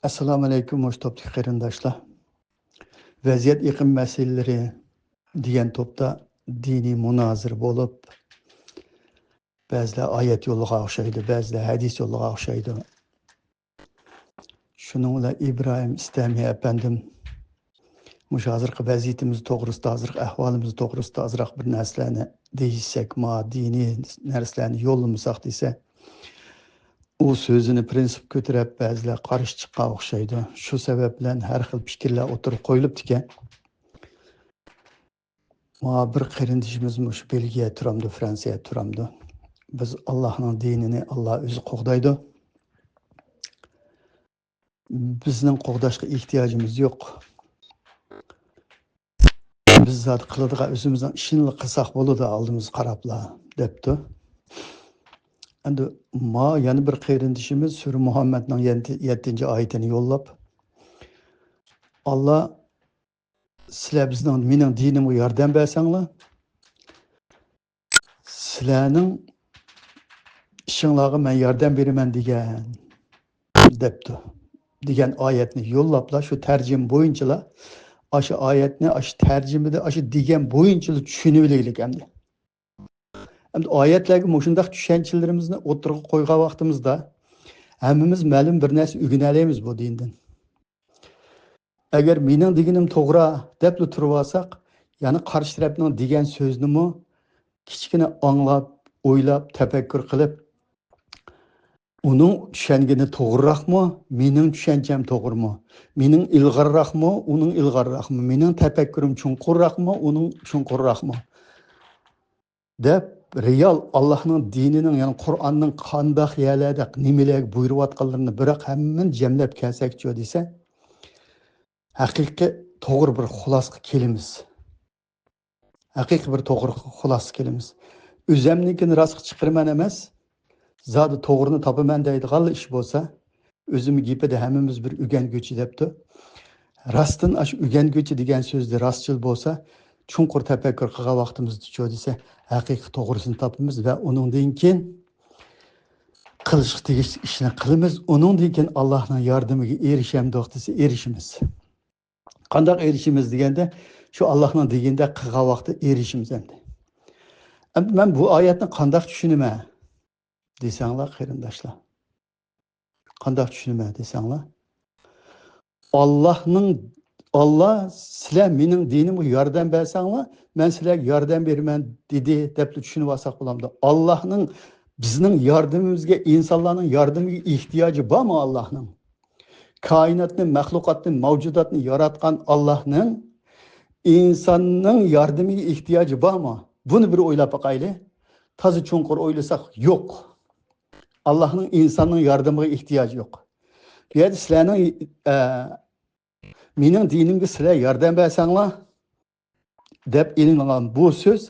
Assalamu alaikum hoş topdagi qarindoshlar. Vaziyat iqlim masalaları degan topda diniy munozir bo'lib, ba'zilar oyat yo'liga o'xshaydi, ba'zilar hadis yo'liga o'xshaydi. Shuning bilan İbrahim İstamiy apandim mush hozirgi vaziyatimiz to'g'risida, hozirgi ahvolimiz to'g'risida ozroq bir narsalarni deyishsak, diniy narsalarni yo'llamasak desa, u so'zini prinsip ko'tarib ba'zilar qarshi chiqqan o'xshaydi. Shu sabab bilan har xil fikrlar o'tirib qo'yilibdi ekan. Bir qarindishimiz shu Belgiya turamdi, Fransiya turamdi. Biz Allohning dinini Alloh o'zi qo'g'daydi. Bizning qo'g'dashga ehtiyojimiz yo'q. Biz zot qiladigan o'zimizning ishni qilsak bo'ladi, oldimizga qarablar debdi. Endi yana bir qarindishimiz Sura Muhammadning 7-oyatini yo'llab, Alloh sizlar bizning mening dinimga yordam bersanglar, sizlarning ishinglarga men yordam beraman degan debdi. Degan oyatni yo'llablar, shu tarjim bo'yinchalar shu oyatni shu tarjimada shu degan bo'yinchalar tushunib olaylik endi. Endi oyatlarga shunday tushunchalarimizni o'tirg'a qo'ygan vaqtimizda hammamiz ma'lum bir narsa o'rganamiz bu dindan. Agar mening deganim to'g'ri deb turib olsak, ya'ni qarshi tarafning degan so'znimi kichkina anglab, o'ylab, tafakkur qilib, uning tushungani to'g'riroqmi, mening tushuncham to'g'rimi? Mening ilg'orroqmi, uning ilg'orroqmi? Mening tafakkurim chunqurroqmi, uning chunqurroqmi? deb real Allohning dinining, ya'ni Qur'onning qandoq yerlarda nimalar buyurayotganlarini biroq hammani jamlab kelsak-chi desa, haqiqiy to'g'ri bir xulosaga kelamiz. Haqiqiy bir to'g'ri xulosaga kelamiz. O'zimnikini rostga chiqarman emas, zodi to'g'rini topaman deydigan ish bo'lsa, o'zimni gapida hammamiz bir o'rganguchi debdi. Rostdan shu o'rganguchi degan so'zda rostchil bo'lsa, chunqur tafakkur qilgan vaqtimizda desa, haqiqiy to'g'risini topamiz va uningdan keyin qilishga tegishli ishni qilamiz. Uningdan keyin Allohning yordamiga erishamiz desa erishimiz. Qanday erishimiz deganda, shu Allohning deganda qilgan vaqtda erishimiz endi. Endi men bu oyatni qanday tushunaman desanglar, qarindoshlar. Qanday tushunaman desanglar, Allah sizlar mening dinimga yordam bersanglar, men sizlarga yordam beraman dedi deb tushunib olsak bo'lamdi. Allohning bizning yordamimizga, insonlarning yordamiga ehtiyoji bormi Allohning? Koinotni, mahluqotni, mavjudotni yaratgan Allohning insonning yordamiga ehtiyoji bormi? Buni bir o'ylab boqaylik. Toza chunqur o'ylasak, yo'q. Allohning insonning yordamiga ehtiyoji yo'q. Bu yerda sizlarning mening dinimga sizlar yordam bersanglar deb ilingan bu so'z,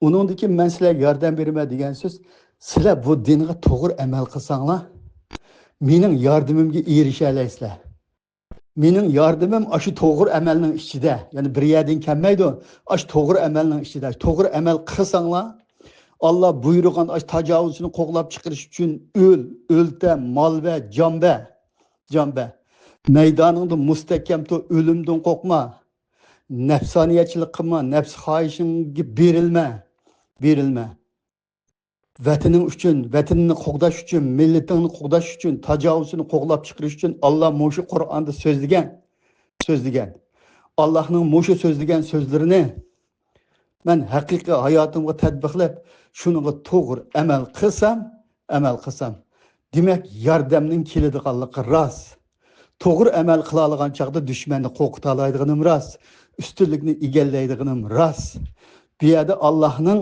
uningdagi men sizlarga yordam beraman degan so'z, sizlar bu dinga to'g'ri amal qilsanglar, mening yordamimga erisha olasizlar. Mening yordamim shu to'g'ri amalning ichida, ya'ni bir yerdan kelmaydi, shu to'g'ri amalning ichida. To'g'ri amal qilsanglar, Alloh buyurgan tajovuzini qo'g'lab chiqarish uchun o'lta, mol va jonba. Meydanında müstehkem to ölümden korkma, nefsaniyetçilik kılma, nefs xahişinge berilme. Vatanın üçün, vatanını qoğdaş üçün, milletini qoğdaş üçün, tacavuzunu qoğlap çıkırış üçün Allah moşu Kur'an'da sözlegen. Allah'ın moşu sözlegen sözlerini ben hakiki hayatımda tadbiqlab, şununla to'g'ri amal qilsam, demek yordamning keladiganligi rost. To'g'ri amal qila olgan chaqda dushmanni qo'rqita oladiganim rost, ustunlikni egallaydiganim rost. Bu yerda Allohning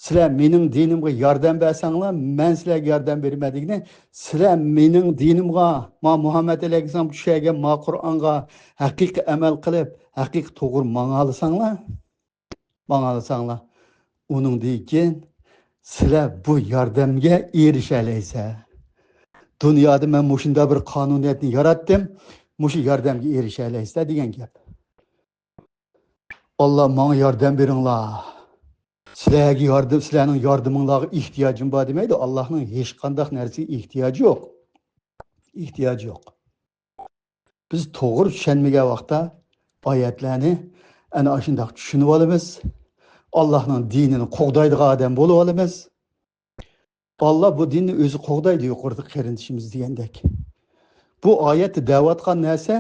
sizlar mening dinimga yordam bersanglar, men sizlarga yordam bermadigini, sizlar mening dinimga, Muhammad alayhisalom tushagan Qur'onga haqiqiy amal qilib, haqiqiy to'g'ri mang'alasanglar, uningdan keyin sizlar bu yordamga erisha olasizlar. Dünyada ben muşunda bir kanuniyetini yarattım, muşu yordamga erisha olasizlar degan gap. Allah bana yordam berinlar. Sizlarga yordam, sizlarning yordaminglarga ehtiyojim bor demaydi. Allohning hech qanday narsaga ehtiyoji yo'q. Biz to'g'ri tushunmagan vaqtda oyatlarni ana shundoq tushunib olamiz. Allohning dinini qo'g'daydigan odam bo'lib olamiz. Allah bu dinni o'zi qo'g'daydi yuqorida qarindishimiz degandek. Bu oyatni da'vatgan narsa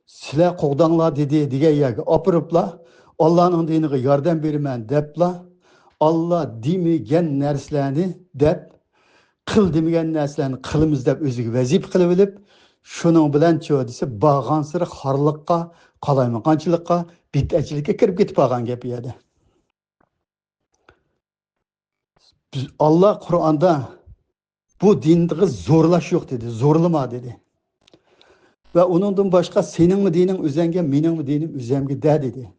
sizlar qo'g'danglar dedi degan yerga opiriblar. Allohning diniga yordam beraman deblar. Allah demagan narsalarni deb qil demagan narsalarni qilamiz deb o'ziga vazifa qilib olib, shuning bilan desa bag'an siri xorliqqa, qalaymaqonchilikqa, bid'atchilikka kirib ketib qolgan gap edi. Allah Qur'onda bu dindagi zo'rlash yo'q dedi, zo'rlama dedi. Ve onundan başka senin mi dinin üzenge, mening mi dinim üzemge de dedi.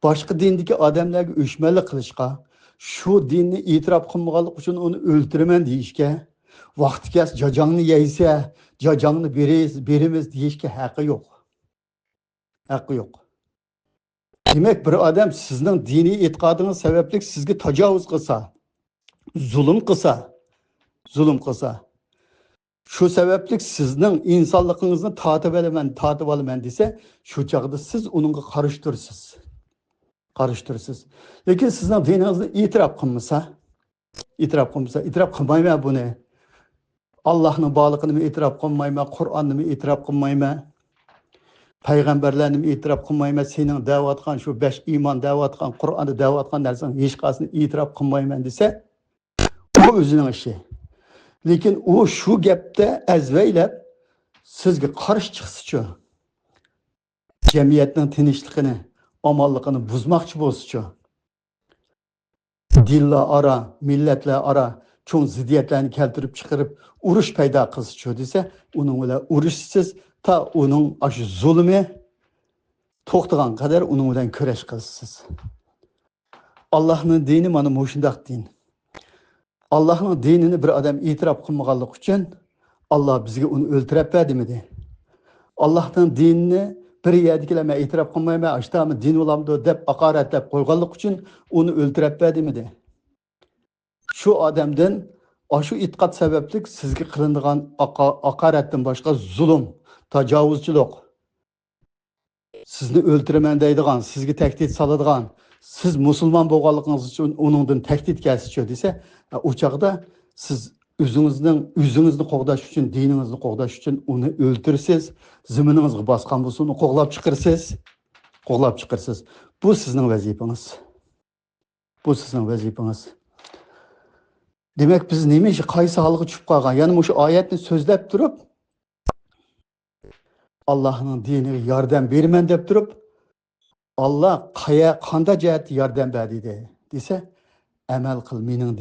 Başka dindeki adamlarga öşmeli kılışka, şu dinni itiraf kılmaganlık için onu öldürmen deyişke, vakti kes cacağını yeyse, cacağını berimiz deyişke hakkı yok. Hakkı yok. Demek bir adam sizin dini itikadınız sebeplik sizge tecavüz kılsa, zulüm kılsa, şu sebeplik sizin insanlığınızı tatip alaman dese, şu çağda siz onunla karıştırırsınız. Lakin sizin dininizi itiraf kılmasa, itiraf kılmayma bunu. Allah'ın bağlılığını mı itiraf kılmayma, Kur'an'ını mı itiraf kılmayma, peygamberlerini mi itiraf kılmayma, senin davatkan, şu 5 iman davatkan, Kur'an'ı davatkan dersen, hiç kasını itiraf kılmayma dese, o özünün işi. Lekin o şu gapda azveylab sizga qarshi chiqsichi, jamiyatning tinchligini, omonligini buzmoqchi bo'lsichi, dinlar aro, millatlar aro cho'ng ziddiyatlarni keltirib chiqarib, urush paydo qilsichi desa, uning bilan urushsiz ta uning shu zulmi to'xtagan qadar uning bilan kurash qilsiz. Allohning dini mana shundoq din. Allah'ın dinini bir adam itiraf kılmaganlık için Allah bizge onu öldürüp verdi. Allah'ın dinini bir yerdekilerime itiraf kılmayma, açtığımı din olamdı deyip hakaretlep koyganlık için onu öldürüp verdi. Şu adamdan, şu itikat sebeplik sizge kılındığın hakaretten başka zulüm, tecavüzcülük, sizni öldüremen deydiğen, sizge tehdit salıdığan, siz Müslüman boğalıqınız için onundan tehdit gelsiyor dese, o çağda siz üzünüzni qoğdaş için, dininizni qoğdaş için onu öldürürsünüz, zimininizga baskan bulsa onu qoğlap çıkırsınız. Bu sizin vazifeniz. Demek biz neymiş qaysı halığı çıkıp qalgan, yani şu ayetini sözlep durup, Allah'ın dinine yardım bermen dep durup, Allah qanda cihet yardım berdi dese, amel kıl, mening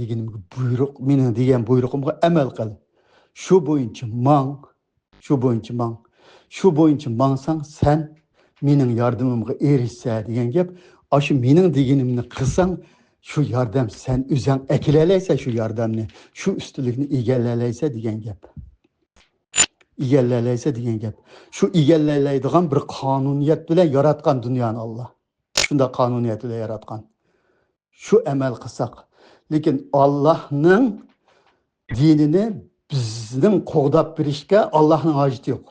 degan buyruğumga amel kıl. Şu boyunca mansang sen mening yardımımga erişse degan gap, şu mening deganimni qilsang, şu yardım sen o'zing akilalaysa şu yordamni, şu üstünlükni egallalaysa degan gap. Şu egallalaydigan bir qonuniyat bilan yaratgan dunyoni Allah. Shunda qonuniyat bilan yaratgan. Şu amel qilsak. Lekin Allah'ın dinini bizning qo'g'dab berishga Allah'ın hojati yo'q.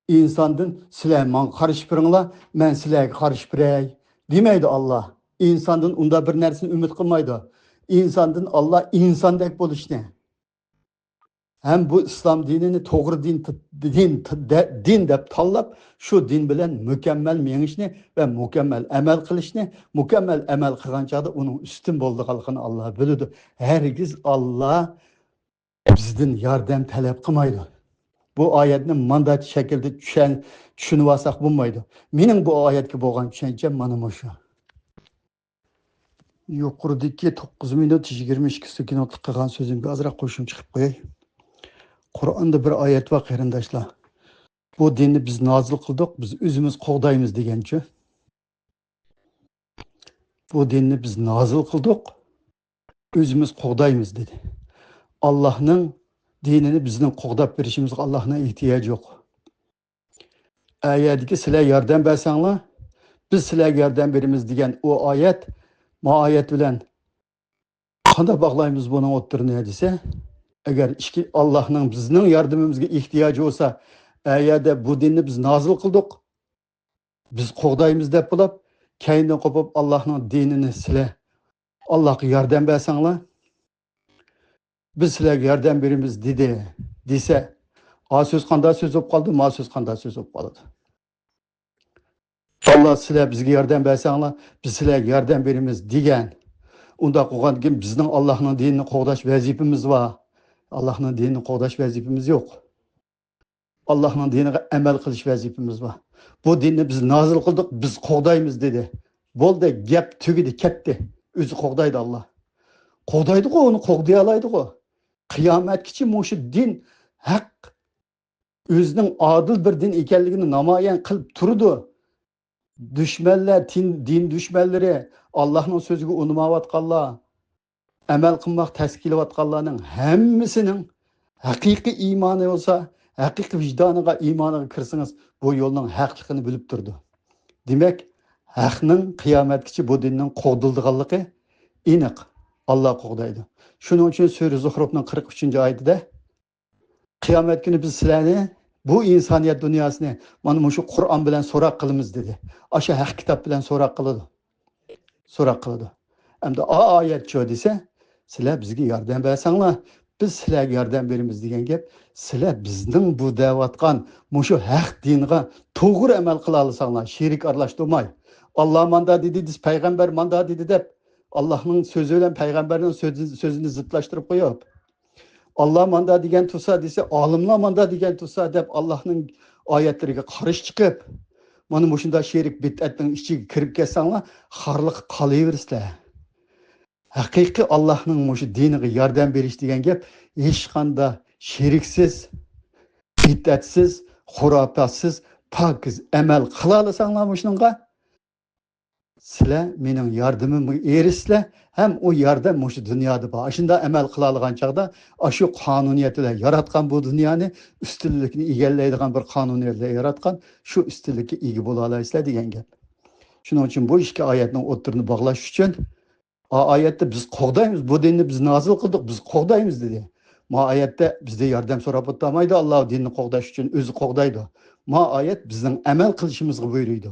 İnsandan sizlar men qarshi biringlar, men sizlarga qarshi biray demaydi Allah. İnsandan unda bir narsani umid qilmaydi. İnsandan Allah insondek bo'lishni. Hem bu İslam dinini to'g'ri din deb tanlab, şu din bilan mükemmel mengishni ve mükemmel amel qilishni, mükemmel amel qilgan chog'da uning ustun bo'lganligini Allah biladi. Hergiz Allah bizden yardım talep qilmaydi. Bu oyatni mandat şekilde tushunib olsak bo'lmaydi. Mening bu oyatga bo'lgan tushunchem mana shu. Yuqoridagi 9 minut 22 sekundlik qilgan so'zimga ozroq qo'shim chiqib qo'yay. Qur'onda bir oyat var qarindoshlar. Bu dinni biz nozil qildik, biz o'zimiz qo'g'daymiz degancha. Bu dinni biz nozil qildik, o'zimiz qo'g'daymiz dedi. Allohning dinini bizning qo'g'dab berishimizga Allohning ehtiyoji yo'q. Ayatdagi sizlar yordam bersanglar, biz sizlarga yordam beramiz degan o oyat, ma oyat bilan qanday bog'laymiz buning o'ttirini desa, agar Allah'ın bizning yordamimizga ehtiyoji olsa, Eğer bu dinni biz nazil kıldık, biz qoğdayımız dep bulab, keyindan qopub Allah'ın dinini sile, Allah'a yardım bersanglar, biz sizlarga yordam beramiz dedi desa, a so'z qanday so'z bo'lib qoldi, ma so'z qanday so'z bo'lib qoladi. Allah sizlar bizga yordam bersanglar, biz sizlarga yordam beramiz degan. Unda qilgan kim bizning Allohning dinini qo'g'dash vazifamiz bor. Allohning dinini qo'g'dash vazifamiz yo'q. Allohning diniga amal qilish vazifamiz bor. Bu dinni biz nozil qildik, biz qo'g'daymiz dedi. Bo'ldi, gap tugidi, ketdi. O'zi qo'g'daydi Alloh. Qo'g'daydi-ku, uni qo'g'day oladi-ku. Qiyomatgacha mushu din haq o'zining adil bir din ekanligini namoyon qilib turdi. Düşmanlar, din düşmanlari, Allohning so'ziga unmayotganlar, amal qilmoq tashkilayotganlarning hammasining haqiqiy iymoni bo'lsa, haqiqiy vijdoniga, iymoniga kirsangiz, bu yo'lning haqligini bilib turdi. Demak, haqning qiyomatgacha bu dinning qo'g'dildiganligi aniq. Alloh qo'g'daydi. Shuning uchun Sura Zuhrufning 43-oyatida qiyomat kuni biz sizlarni bu insoniyat dunyosini mana shu Qur'on bilan so'roq qilamiz dedi. O'sha haq kitob bilan so'roq qiladi. So'roq qiladi. Endi oyat shu desa, sizlar bizga yordam bersanglar, biz sizlarga yordam beramiz degan gap, sizlar bizning bu da'vatgan shu haq dinga to'g'ri amal qila olsanglar, sherik aralashtirmay. Alloh manda dedi, biz payg'ambar manda dedi deb Allohning so'zi bilan payg'ambarning so'zini zidlashtirib qo'yib. Allah manda degan tursa desa, olimlar manda degan tursa deb Allohning oyatlariga qarish chiqib, mana bu shunda sherik bid'atning ichiga kirib ketsanglar, xorliq qolaversizlar. Haqiqiy Allohning shu diniga yordam berish degan gap hech qanday sheriksiz, bid'atsiz, xurofatsiz, pokiz amal qila olsanglar shunga sizlar mening yordamimga erishsizlar, ham o yordam shu dunyoda bor. Shunda amal qila olgan chaqda, shu qonuniyat bilan yaratgan bu dunyoni ustunlikni egallaydigan bir qonuniyat bilan yaratgan, shu ustunlikka ega bo'la olasizlar degan gap. Shuning uchun bu ikki oyatning o'rtarini bog'lash uchun oyatda biz qo'g'daymiz, bu dinni biz nozil qildik, biz qo'g'daymiz dedi. Ma oyatda bizda yordam so'rab o'tmaydi, Alloh dinni qo'g'dash uchun o'zi qo'g'daydi. Ma oyat bizning amal qilishimizga buyuruydi.